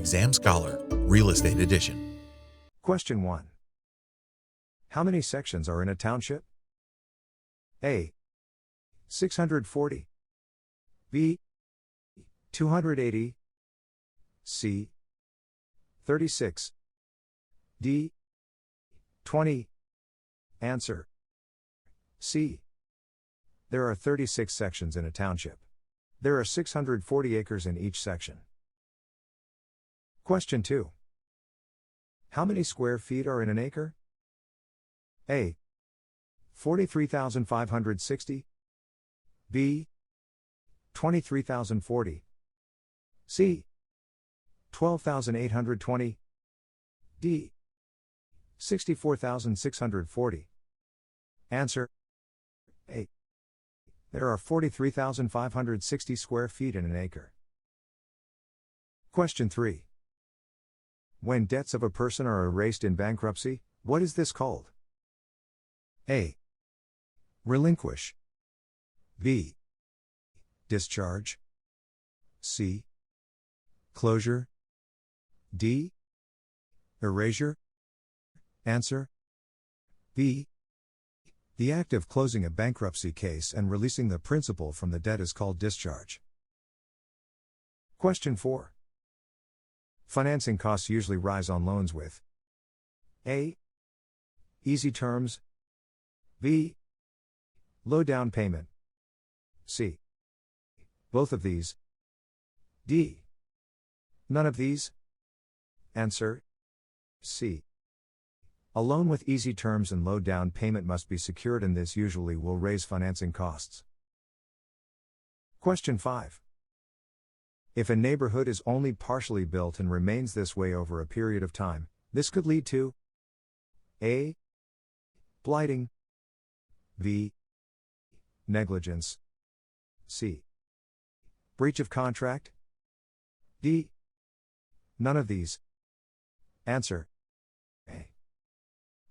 Exam Scholar, Real Estate Edition. Question 1. How many sections are in a township? A. 640. B. 280. C. 36. D. 20. Answer. C. There are 36 sections in a township. There are 640 acres in each section. Question 2. How many square feet are in an acre? A. 43,560. B. 23,040. C. 12,820. D. 64,640. Answer. A. There are 43,560 square feet in an acre. Question 3. When debts of a person are erased in bankruptcy, what is this called? A. Relinquish. B. Discharge. C. Closure. D. Erasure. Answer. B. The act of closing a bankruptcy case and releasing the principal from the debt is called discharge. Question 4. Financing costs usually rise on loans with A. Easy terms. B. Low down payment. C. Both of these. D. None of these. Answer. C. A loan with easy terms and low down payment must be secured, and this usually will raise financing costs. Question 5. If a neighborhood is only partially built and remains this way over a period of time, this could lead to A. Blighting. B. Negligence. C. Breach of contract. D. None of these. Answer. A.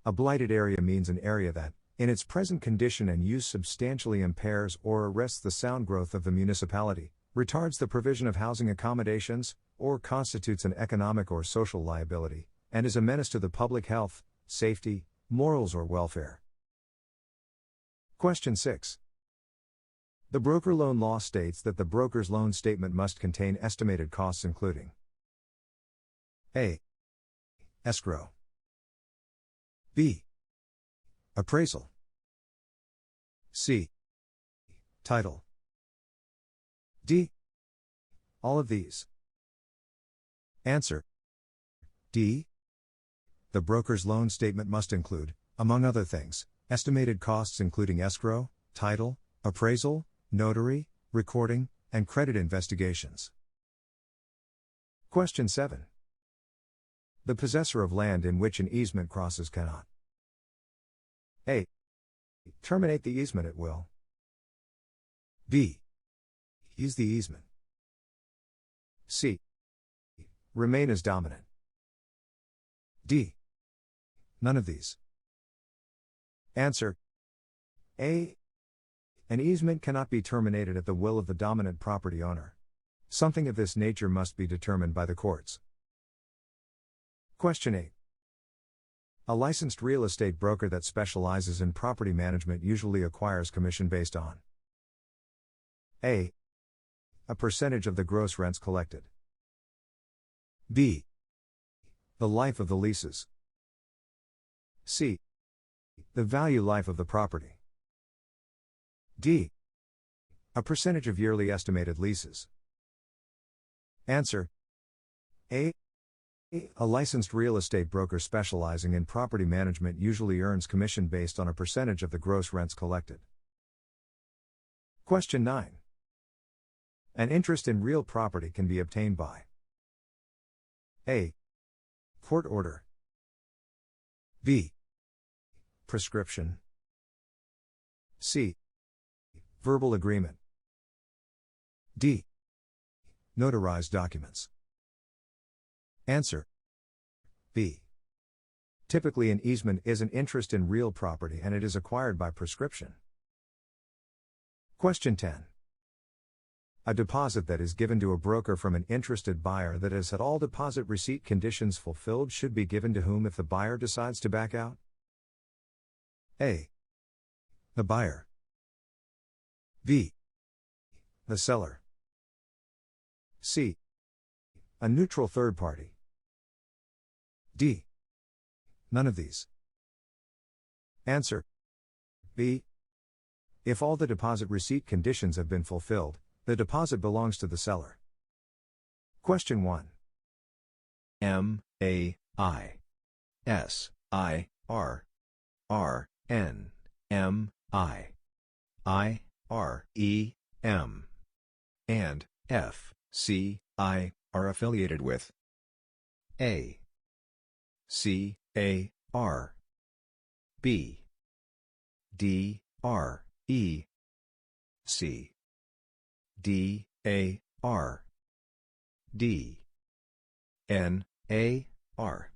A blighted area means an area that, in its present condition and use, substantially impairs or arrests the sound growth of the municipality, retards the provision of housing accommodations, or constitutes an economic or social liability, and is a menace to the public health, safety, morals, or welfare. Question 6. The broker loan law states that the broker's loan statement must contain estimated costs including A. Escrow. B. Appraisal. C. Title. D. All of these. Answer. D. The broker's loan statement must include, among other things, estimated costs including escrow, title, appraisal, notary, recording, and credit investigations. Question 7. The possessor of land in which an easement crosses cannot A. Terminate the easement at will. B. Use the easement. C. Remain as dominant. D. None of these. Answer. A. An easement cannot be terminated at the will of the dominant property owner. Something of this nature must be determined by the courts. Question 8. A licensed real estate broker that specializes in property management usually acquires commission based on A. A percentage of the gross rents collected. B. The life of the leases. C. The value life of the property. D. A percentage of yearly estimated leases. Answer. A. A licensed real estate broker specializing in property management usually earns commission based on a percentage of the gross rents collected. Question 9. An interest in real property can be obtained by A. Court order. B. Prescription. C. Verbal agreement. D. Notarized documents. Answer. B. Typically, an easement is an interest in real property and it is acquired by prescription. Question 10. A deposit that is given to a broker from an interested buyer that has had all deposit receipt conditions fulfilled should be given to whom if the buyer decides to back out? A. The buyer. B. The seller. C. A neutral third party. D. None of these. Answer. B. If all the deposit receipt conditions have been fulfilled, the deposit belongs to the seller. Question 1. M A I S I R R N M I M and F C I are affiliated with A C A R B D R E C D A R D N A R.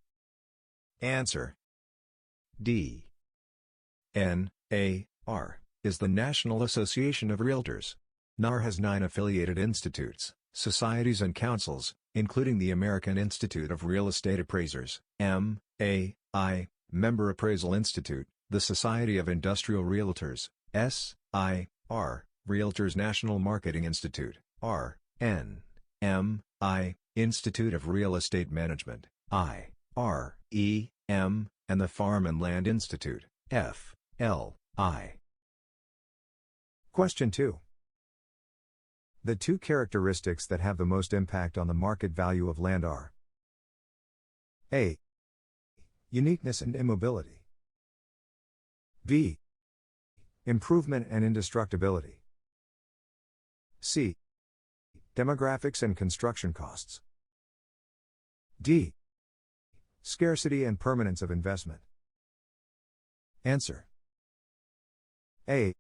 Answer. D N A R is the National Association of Realtors. NAR has 9 affiliated institutes, societies and councils, including the American Institute of Real Estate Appraisers, M.A.I., Member Appraisal Institute, the Society of Industrial Realtors, S.I.R., Realtors National Marketing Institute, R.N.M.I., Institute of Real Estate Management, I.R.E.M., and the Farm and Land Institute, F.L.I. Question 2. The 2 characteristics that have the most impact on the market value of land are A. Uniqueness and immobility. B. Improvement and indestructibility. C. Demographics and construction costs. D. Scarcity and permanence of investment. Answer. A.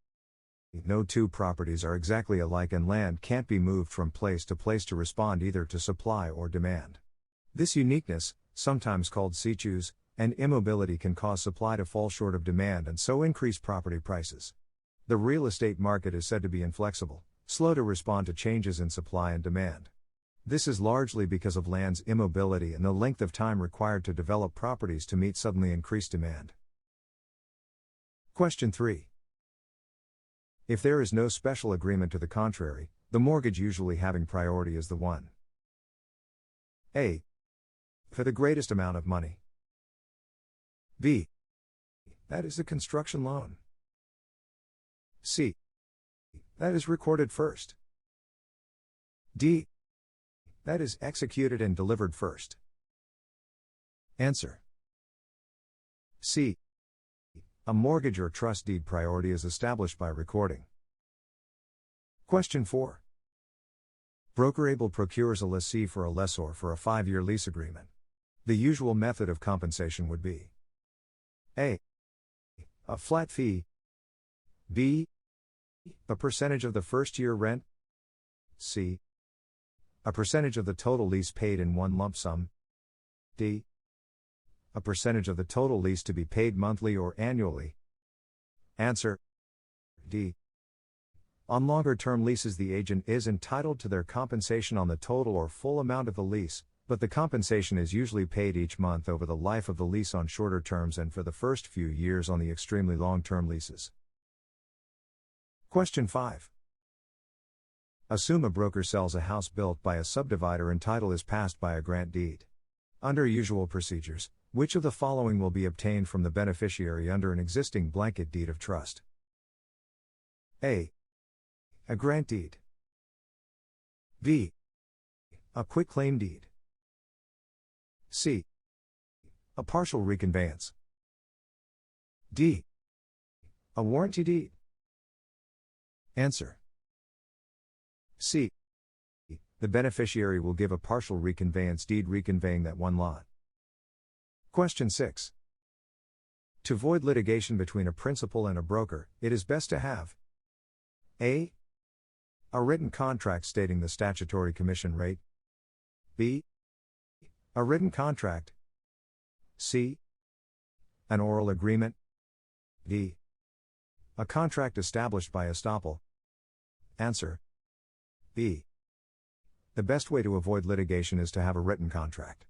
No 2 properties are exactly alike and land can't be moved from place to place to respond either to supply or demand. This uniqueness, sometimes called situs, and immobility can cause supply to fall short of demand and so increase property prices. The real estate market is said to be inflexible, slow to respond to changes in supply and demand. This is largely because of land's immobility and the length of time required to develop properties to meet suddenly increased demand. Question 3. If there is no special agreement to the contrary, the mortgage usually having priority is the one. A. For the greatest amount of money. B. That is the construction loan. C. That is recorded first. D. That is executed and delivered first. Answer. C. A mortgage or trust deed priority is established by recording. Question 4. Broker able procures a lessee for a lessor for a 5-year lease agreement. The usual method of compensation would be A. A flat fee. B. A percentage of the first year rent. C. A percentage of the total lease paid in one lump sum. D. A percentage of the total lease to be paid monthly or annually. Answer. D. On longer-term leases the agent is entitled to their compensation on the total or full amount of the lease, but the compensation is usually paid each month over the life of the lease on shorter terms and for the first few years on the extremely long-term leases. Question 5. Assume a broker sells a house built by a subdivider and title is passed by a grant deed. Under usual procedures, which of the following will be obtained from the beneficiary under an existing blanket deed of trust? A. A grant deed. B. A quitclaim deed. C. A partial reconveyance. D. A warranty deed. Answer. C. The beneficiary will give a partial reconveyance deed reconveying that one lot. Question 6. To avoid litigation between a principal and a broker, it is best to have A. A written contract stating the statutory commission rate. B. A written contract. C. An oral agreement. D. A contract established by estoppel. Answer. B. The best way to avoid litigation is to have a written contract.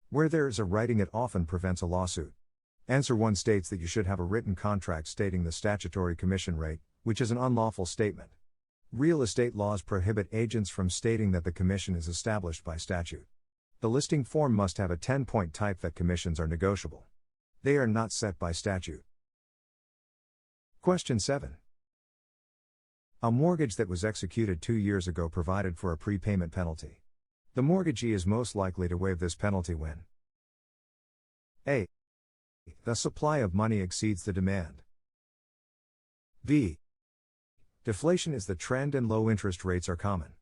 Where there is a writing, it often prevents a lawsuit. Answer 1 states that you should have a written contract stating the statutory commission rate, which is an unlawful statement. Real estate laws prohibit agents from stating that the commission is established by statute. The listing form must have a 10-point type that commissions are negotiable. They are not set by statute. Question 7. A mortgage that was executed 2 years ago provided for a prepayment penalty. The mortgagee is most likely to waive this penalty when A. The supply of money exceeds the demand. B. Deflation is the trend and low interest rates are common.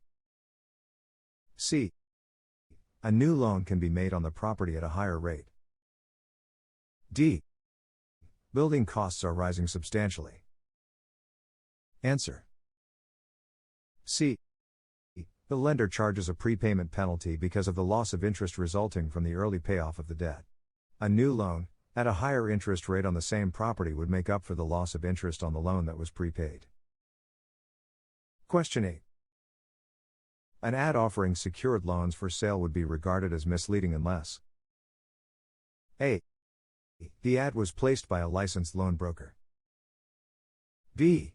C. A new loan can be made on the property at a higher rate. D. Building costs are rising substantially. Answer. C. The lender charges a prepayment penalty because of the loss of interest resulting from the early payoff of the debt. A new loan, at a higher interest rate on the same property, would make up for the loss of interest on the loan that was prepaid. Question 8. An ad offering secured loans for sale would be regarded as misleading unless A. The ad was placed by a licensed loan broker. B.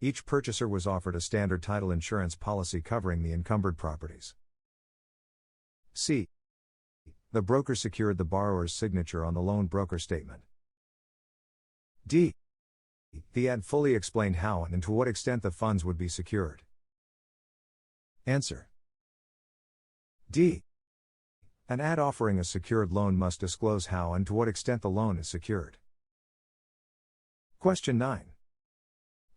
Each purchaser was offered a standard title insurance policy covering the encumbered properties. C. The broker secured the borrower's signature on the loan broker statement. D. The ad fully explained how and to what extent the funds would be secured. Answer. D. An ad offering a secured loan must disclose how and to what extent the loan is secured. Question 9.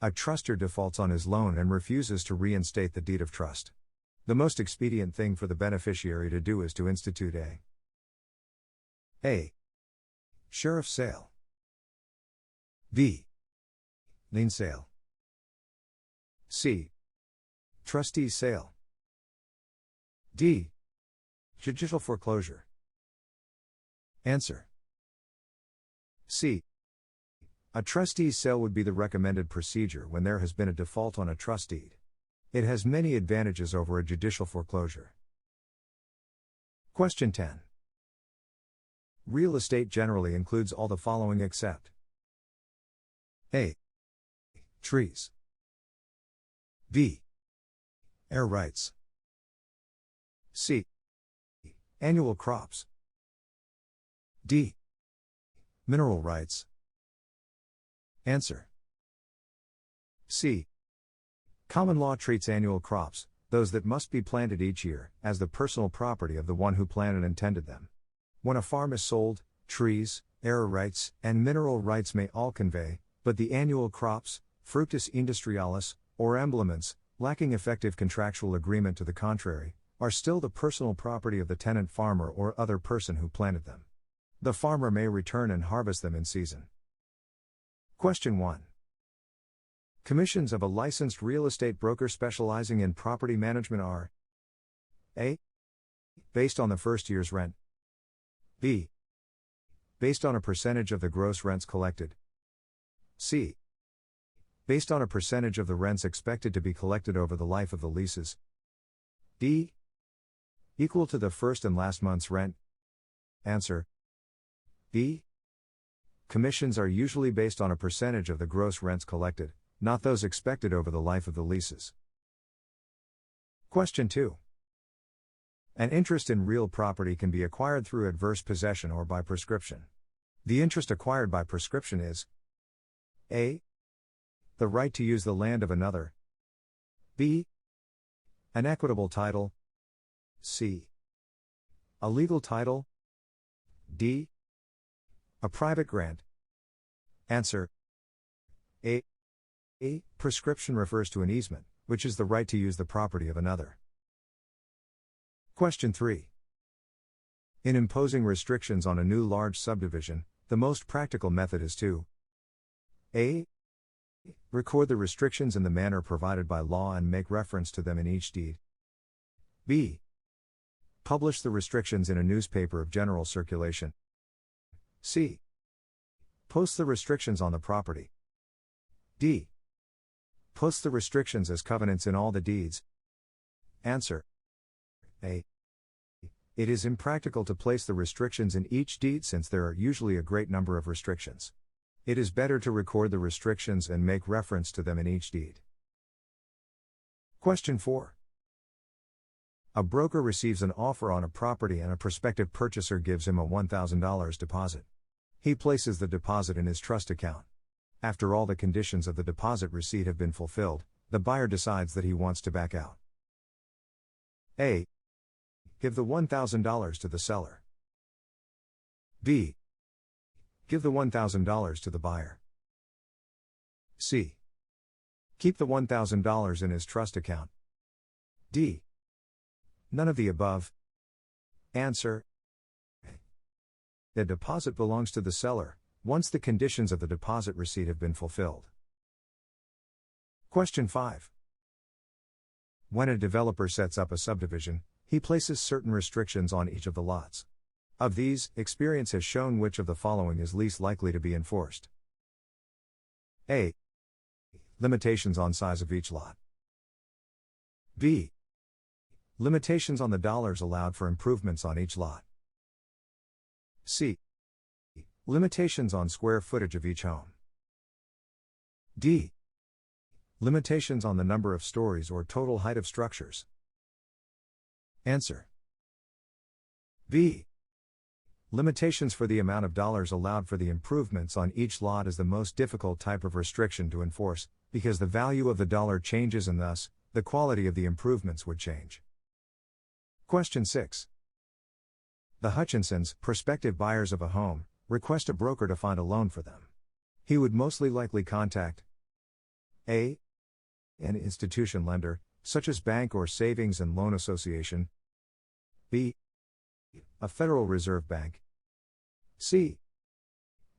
A trustor defaults on his loan and refuses to reinstate the deed of trust. The most expedient thing for the beneficiary to do is to institute A. Sheriff sale. B. Lien sale. C. Trustee sale. D. Judicial foreclosure. Answer. C. A trustee's sale would be the recommended procedure when there has been a default on a trust deed. It has many advantages over a judicial foreclosure. Question 10. Real estate generally includes all the following except A. Trees. B. Air rights. C. Annual crops. D. Mineral rights. Answer. C. Common law treats annual crops, those that must be planted each year, as the personal property of the one who planted and tended them. When a farm is sold, trees, air rights, and mineral rights may all convey, but the annual crops, fructus industrialis, or emblements, lacking effective contractual agreement to the contrary, are still the personal property of the tenant farmer or other person who planted them. The farmer may return and harvest them in season. Question 1. Commissions of a licensed real estate broker specializing in property management are A. Based on the first year's rent. B. Based on a percentage of the gross rents collected. C. Based on a percentage of the rents expected to be collected over the life of the leases. D. Equal to the first and last month's rent. Answer. B. Commissions are usually based on a percentage of the gross rents collected, not those expected over the life of the leases. Question 2. An interest in real property can be acquired through adverse possession or by prescription. The interest acquired by prescription is A. The right to use the land of another. B. An equitable title. C. A legal title. D. A private grant. Answer. A. Prescription refers to an easement, which is the right to use the property of another. Question 3. In imposing restrictions on a new large subdivision, the most practical method is to A. Record the restrictions in the manner provided by law and make reference to them in each deed. B. Publish the restrictions in a newspaper of general circulation. C. Post the restrictions on the property. D. Post the restrictions as covenants in all the deeds. Answer. A. It is impractical to place the restrictions in each deed since there are usually a great number of restrictions. It is better to record the restrictions and make reference to them in each deed. Question 4. A broker receives an offer on a property and a prospective purchaser gives him a $1,000 deposit. He places the deposit in his trust account. After all the conditions of the deposit receipt have been fulfilled, the buyer decides that he wants to back out. A. Give the $1,000 to the seller. B. Give the $1,000 to the buyer. C. Keep the $1,000 in his trust account. D. None of the above. Answer. The deposit belongs to the seller, once the conditions of the deposit receipt have been fulfilled. Question 5. When a developer sets up a subdivision, he places certain restrictions on each of the lots. Of these, experience has shown which of the following is least likely to be enforced. A. Limitations on size of each lot. B. Limitations on the dollars allowed for improvements on each lot. C. Limitations on square footage of each home. D. Limitations on the number of stories or total height of structures. Answer. B. Limitations for the amount of dollars allowed for the improvements on each lot is the most difficult type of restriction to enforce, because the value of the dollar changes and thus, the quality of the improvements would change. Question 6. The Hutchinsons, prospective buyers of a home, request a broker to find a loan for them. He would mostly likely contact A. An institution lender, such as bank or savings and loan association. B. A Federal Reserve Bank. C.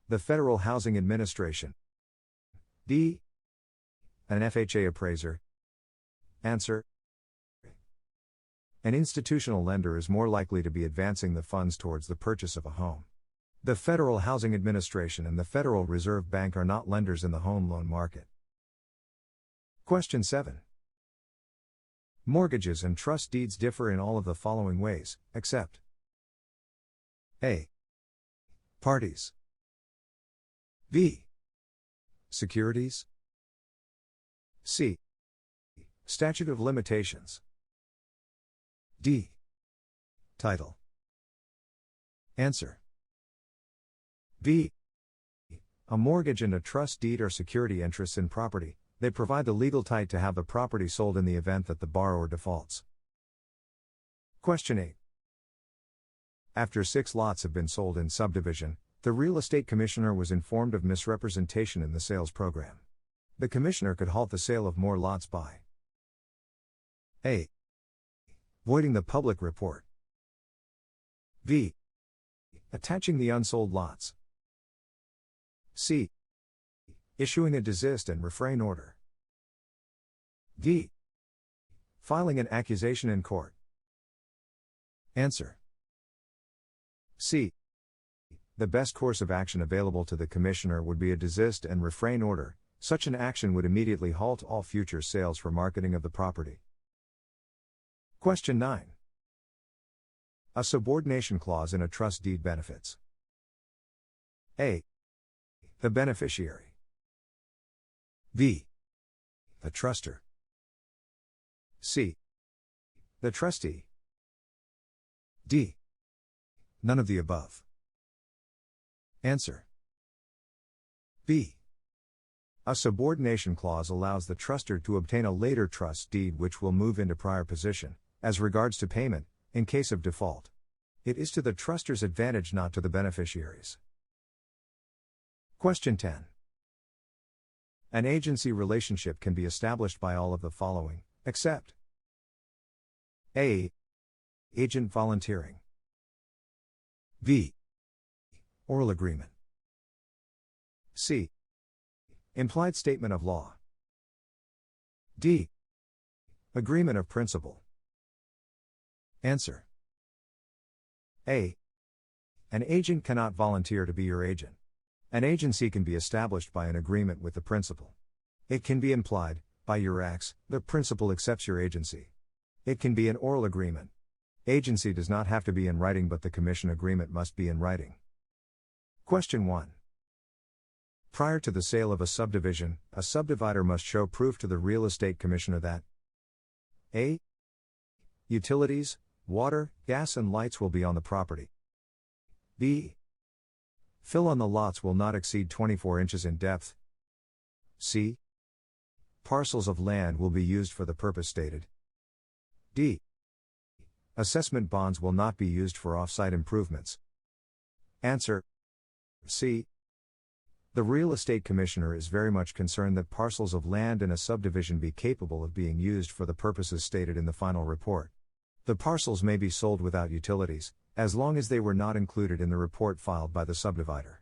The Federal Housing Administration. D. An FHA appraiser. Answer. An institutional lender is more likely to be advancing the funds towards the purchase of a home. The Federal Housing Administration and the Federal Reserve Bank are not lenders in the home loan market. Question 7. Mortgages and trust deeds differ in all of the following ways, except A. Parties. B. Securities. C. Statute of limitations. D. Title. Answer. B. A mortgage and a trust deed are security interests in property. They provide the legal title to have the property sold in the event that the borrower defaults. Question 8. After 6 lots have been sold in subdivision, the real estate commissioner was informed of misrepresentation in the sales program. The commissioner could halt the sale of more lots by A. Voiding the public report. B. Attaching the unsold lots. C. Issuing a desist and refrain order. D. Filing an accusation in court. Answer. C. The best course of action available to the commissioner would be a desist and refrain order. Such an action would immediately halt all future sales for marketing of the property. Question 9. A subordination clause in a trust deed benefits A. The beneficiary. B. The trustor. C. The trustee. D. None of the above. Answer. B. A subordination clause allows the trustor to obtain a later trust deed which will move into prior position, as regards to payment, in case of default. It is to the trustor's advantage, not to the beneficiaries. Question 10. An agency relationship can be established by all of the following, except A. Agent volunteering. B. Oral agreement. C. Implied statement of law. D. Agreement of principle. Answer. A. An agent cannot volunteer to be your agent. An agency can be established by an agreement with the principal. It can be implied, by your acts, the principal accepts your agency. It can be an oral agreement. Agency does not have to be in writing, but the commission agreement must be in writing. Question 1. Prior to the sale of a subdivision, a subdivider must show proof to the real estate commissioner that A. Utilities, water, gas and lights will be on the property. B. Fill on the lots will not exceed 24 inches in depth. C. Parcels of land will be used for the purpose stated. D. Assessment bonds will not be used for off-site improvements. Answer: C. The real estate commissioner is very much concerned that parcels of land in a subdivision be capable of being used for the purposes stated in the final report. The parcels may be sold without utilities, as long as they were not included in the report filed by the subdivider.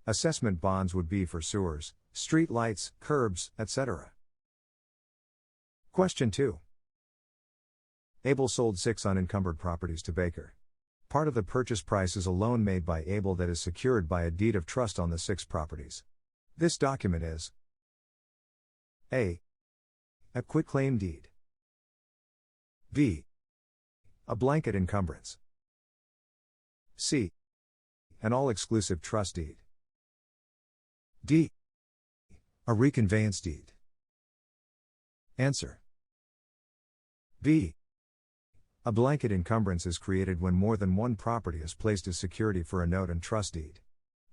Assessment bonds would be for sewers, street lights, curbs, etc. Question 2. Abel sold 6 unencumbered properties to Baker. Part of the purchase price is a loan made by Abel that is secured by a deed of trust on the 6 properties. This document is A. A quitclaim deed. B. A blanket encumbrance. C. An all-exclusive trust deed. D. A reconveyance deed. Answer: B. A blanket encumbrance is created when more than one property is placed as security for a note and trust deed.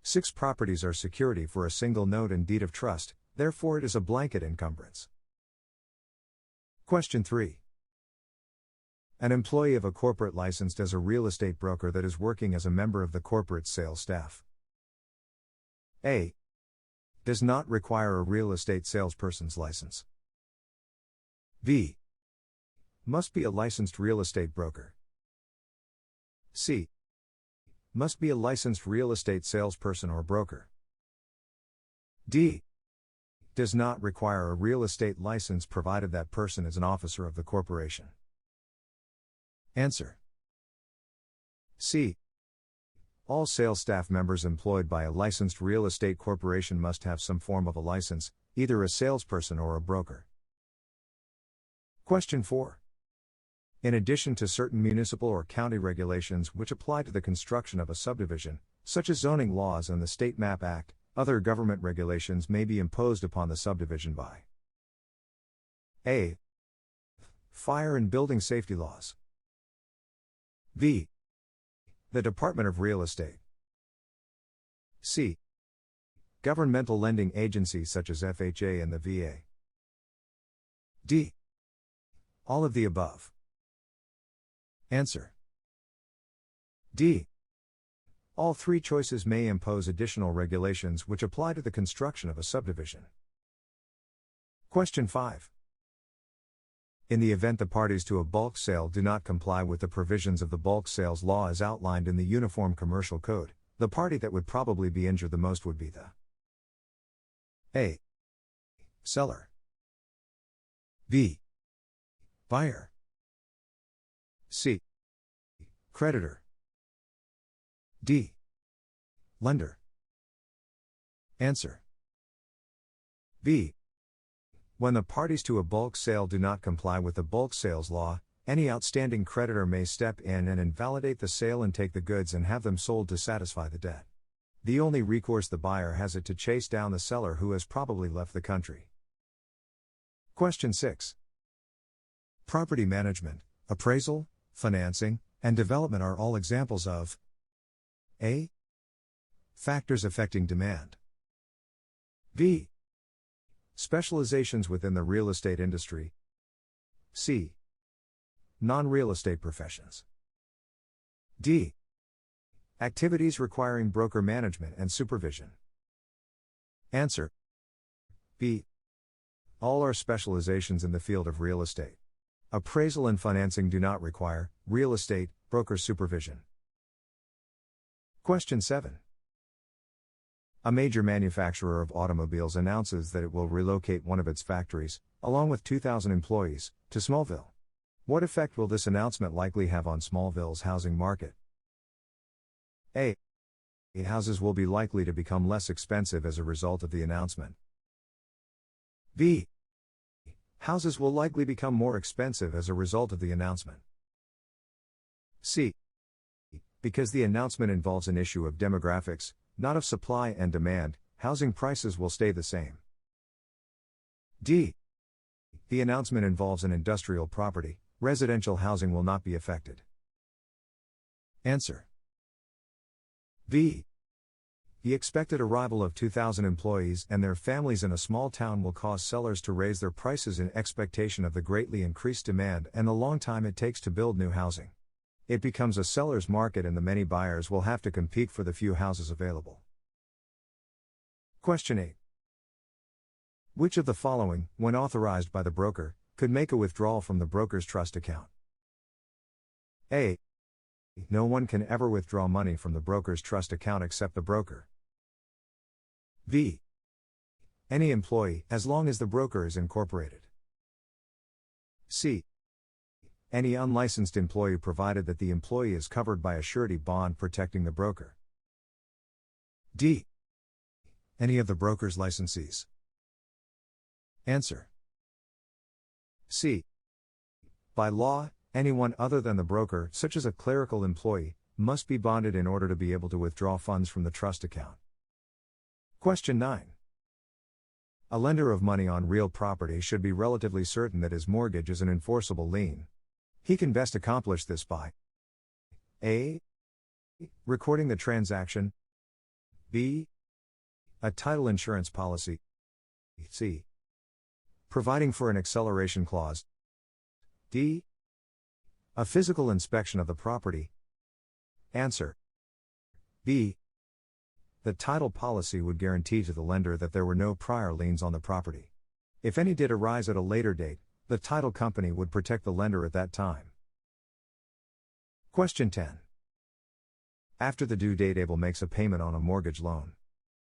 6 properties are security for a single note and deed of trust, therefore it is a blanket encumbrance. Question 3. An employee of a corporate licensed as a real estate broker that is working as a member of the corporate sales staff. A. Does not require a real estate salesperson's license. B. Must be a licensed real estate broker. C. Must be a licensed real estate salesperson or broker. D. Does not require a real estate license provided that person is an officer of the corporation. Answer: C. All sales staff members employed by a licensed real estate corporation must have some form of a license, either a salesperson or a broker. Question 4. In addition to certain municipal or county regulations which apply to the construction of a subdivision, such as zoning laws and the State Map Act, other government regulations may be imposed upon the subdivision by A. Fire and building safety laws. B. The Department of Real Estate. C. Governmental lending agencies such as FHA and the VA. D. All of the above. Answer: D. All 3 choices may impose additional regulations which apply to the construction of a subdivision. Question 5. In the event the parties to a bulk sale do not comply with the provisions of the bulk sales law as outlined in the Uniform Commercial Code, the party that would probably be injured the most would be the A. Seller. B. Buyer. C. Creditor. D. Lender. Answer: B. When the parties to a bulk sale do not comply with the bulk sales law, any outstanding creditor may step in and invalidate the sale and take the goods and have them sold to satisfy the debt. The only recourse the buyer has is to chase down the seller, who has probably left the country. Question 6. Property management, appraisal, financing, and development are all examples of A. Factors affecting demand. B. Specializations within the real estate industry. C. Non-real estate professions. D. Activities requiring broker management and supervision. Answer: B. All are specializations in the field of real estate. Appraisal and financing do not require real estate broker supervision. Question 7. A major manufacturer of automobiles announces that it will relocate one of its factories, along with 2,000 employees, to Smallville. What effect will this announcement likely have on Smallville's housing market? A. Houses will be likely to become less expensive as a result of the announcement. B. Houses will likely become more expensive as a result of the announcement. C. Because the announcement involves an issue of demographics, not of supply and demand, housing prices will stay the same. D. The announcement involves an industrial property, residential housing will not be affected. Answer. B. The expected arrival of 2,000 employees and their families in a small town will cause sellers to raise their prices in expectation of the greatly increased demand and the long time it takes to build new housing. It becomes a seller's market and the many buyers will have to compete for the few houses available. Question 8. Which of the following, when authorized by the broker, could make a withdrawal from the broker's trust account? A. No one can ever withdraw money from the broker's trust account except the broker. B. Any employee, as long as the broker is incorporated. C. Any unlicensed employee provided that the employee is covered by a surety bond protecting the broker. D. Any of the broker's licensees. Answer. C. By law, anyone other than the broker, such as a clerical employee, must be bonded in order to be able to withdraw funds from the trust account. Question 9. A lender of money on real property should be relatively certain that his mortgage is an enforceable lien. He can best accomplish this by A. Recording the transaction. B. A title insurance policy. C. Providing for an acceleration clause. D. A physical inspection of the property. Answer. B. The title policy would guarantee to the lender that there were no prior liens on the property. If any did arise at a later date, the title company would protect the lender at that time. Question 10. After the due date, Abel makes a payment on a mortgage loan.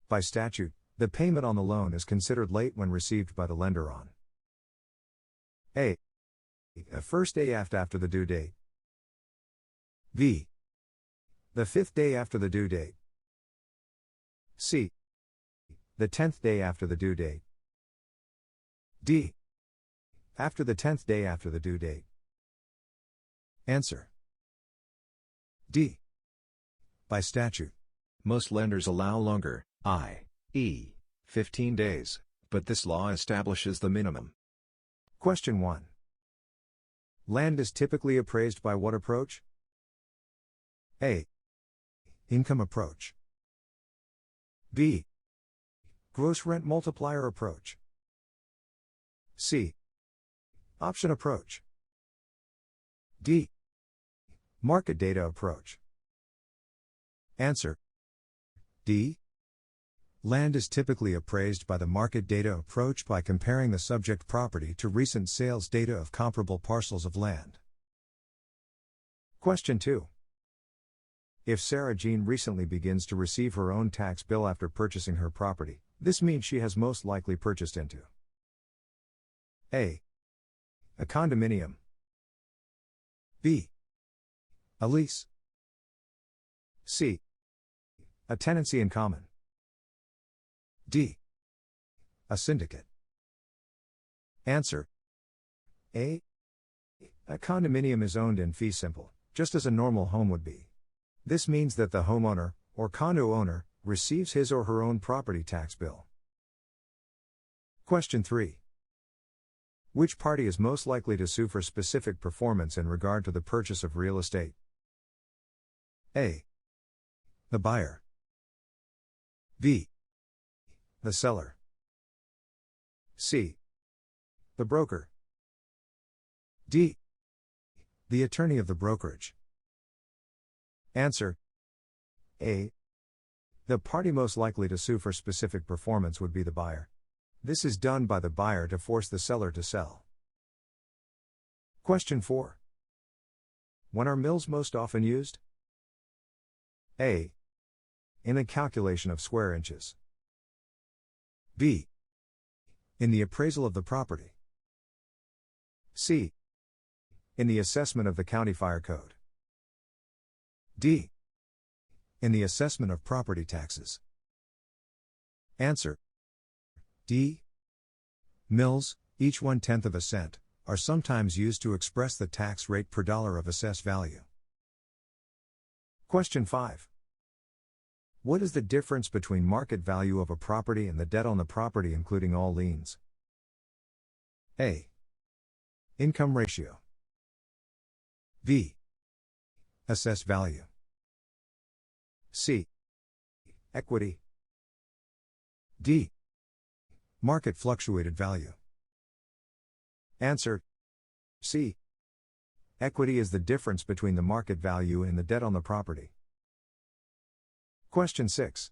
By statute, the payment on the loan is considered late when received by the lender on A. The first day after the due date. B. The 5th day after the due date. C. The 10th day after the due date. D. After the 10th day after the due date. Answer. D. By statute. Most lenders allow longer, i.e., 15 days, but this law establishes the minimum. Question 1. Land is typically appraised by what approach? A. Income approach. B. Gross rent multiplier approach. C. Option approach. D. Market data approach. Answer. D. Land is typically appraised by the market data approach by comparing the subject property to recent sales data of comparable parcels of land. Question 2. If Sarah Jean recently begins to receive her own tax bill after purchasing her property, this means she has most likely purchased into A. A condominium. B. A lease. C. A tenancy in common. D. A syndicate. Answer. A. A condominium is owned in fee simple, just as a normal home would be. This means that the homeowner, or condo owner, receives his or her own property tax bill. Question 3. Which party is most likely to sue for specific performance in regard to the purchase of real estate? A. The buyer. B. The seller. C. The broker. D. The attorney of the brokerage. Answer. A. The party most likely to sue for specific performance would be the buyer. This is done by the buyer to force the seller to sell. Question 4. When are mills most often used? A. In the calculation of square inches. B. In the appraisal of the property. C. In the assessment of the county fire code. D. In the assessment of property taxes. Answer. D. Mills, each 1/10 of a cent, are sometimes used to express the tax rate per dollar of assessed value. Question 5. What is the difference between market value of a property and the debt on the property including all liens? A. Income ratio. B. Assessed value. C. Equity. D. Market fluctuated value. Answer: C. Equity is the difference between the market value and the debt on the property. Question 6.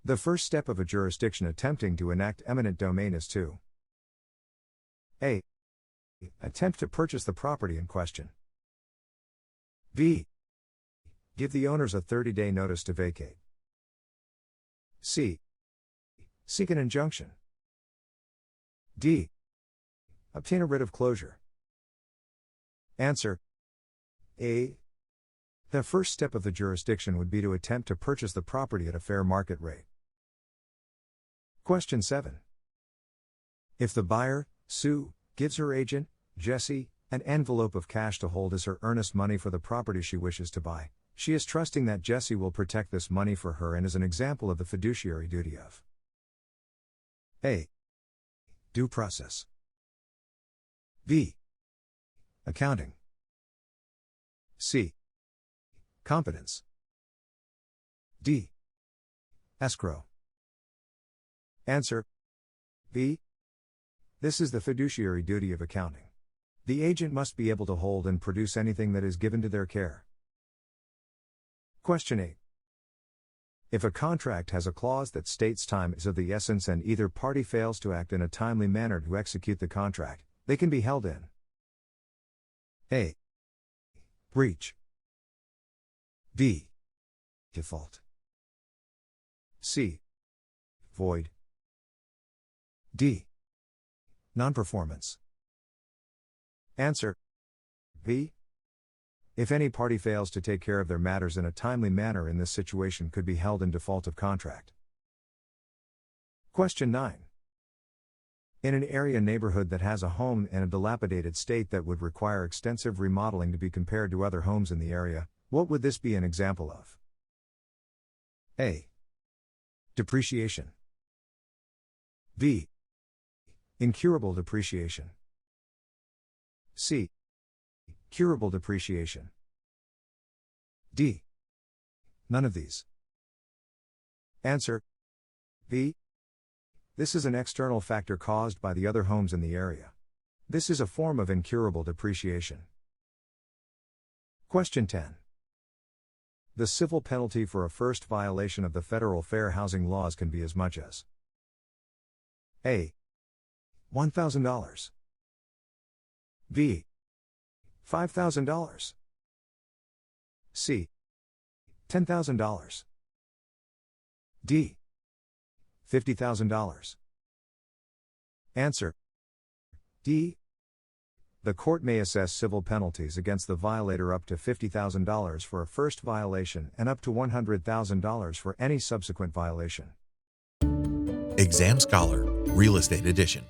The first step of a jurisdiction attempting to enact eminent domain is to A. Attempt to purchase the property in question. B. Give the owners a 30-day notice to vacate. C. Seek an injunction. D. Obtain a writ of closure. Answer: A. The first step of the jurisdiction would be to attempt to purchase the property at a fair market rate. Question 7. If the buyer, Sue, gives her agent, Jesse, an envelope of cash to hold as her earnest money for the property she wishes to buy, she is trusting that Jesse will protect this money for her and is an example of the fiduciary duty of A. Due process. B. Accounting. C. Competence. D. Escrow. Answer: B. This is the fiduciary duty of accounting. The agent must be able to hold and produce anything that is given to their care. Question 8. If a contract has a clause that states time is of the essence and either party fails to act in a timely manner to execute the contract, they can be held in A. Breach. B. Default. C. Void. D. Non-performance. Answer: B. If any party fails to take care of their matters in a timely manner in this situation could be held in default of contract. Question 9. In an area neighborhood that has a home in a dilapidated state that would require extensive remodeling to be compared to other homes in the area, what would this be an example of? A. Depreciation. B. Incurable depreciation. C. Curable depreciation. D. None of these. Answer: B. This is an external factor caused by the other homes in the area. This is a form of incurable depreciation. Question 10. The civil penalty for a first violation of the federal fair housing laws can be as much as A. $1,000. B. $5,000. C. $10,000. D. $50,000. Answer: D. The court may assess civil penalties against the violator up to $50,000 for a first violation and up to $100,000 for any subsequent violation. Exam Scholar, Real Estate Edition.